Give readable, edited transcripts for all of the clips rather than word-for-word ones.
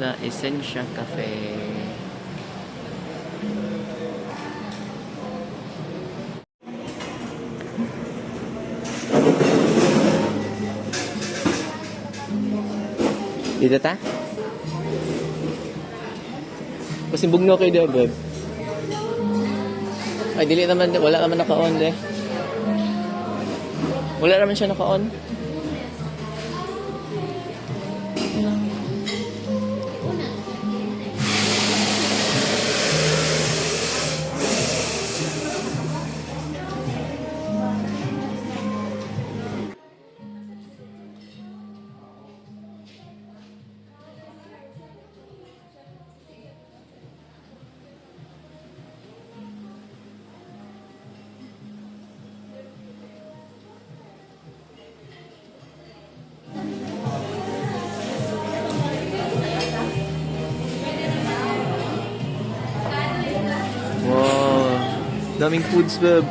na Essentia Cafe. Dito ta? Pasimbog na kayo dito, babe. Ay, dili naman, wala naman naka-on eh. Wala naman siya naka-on. Daming foods, babe.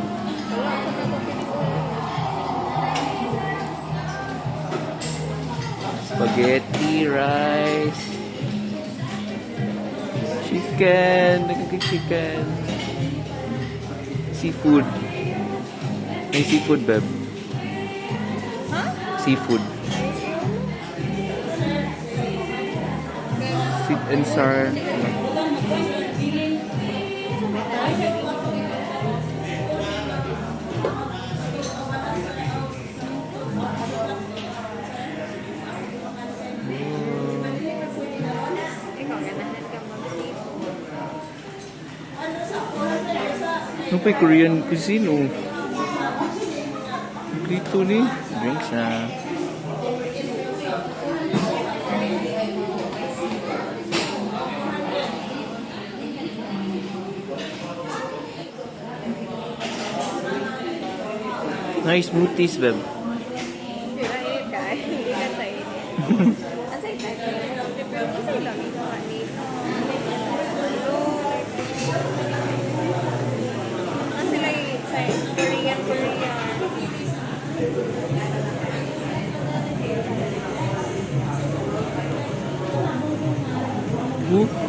Spaghetti, rice, chicken, chicken, seafood. May seafood, babe. Huh? Seafood. Sweet and sour. Ano pa yung Korean cuisine, oh. Dito ni. Drinks na. Nice smoothies, babe.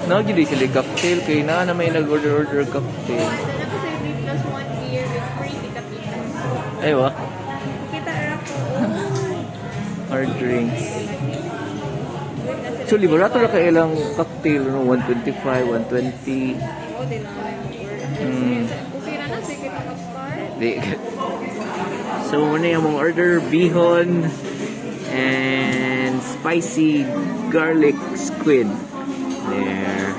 Nagdi sila cocktail kay na may nag-order cocktail. Ay wa. Hard drinks. So liberato ra kay ilang cocktail no 125, 120. Di. So muna yung mong order bihon and spicy garlic squid. There.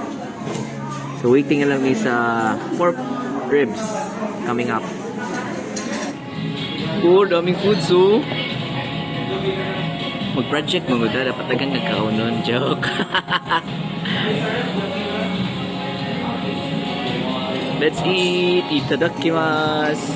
So waiting lang ni sa pork ribs coming up. Oh, daming food so. Mag-project mo guda dapat tagang nagkaunon. Joke. Let's eat. Itadakimasu.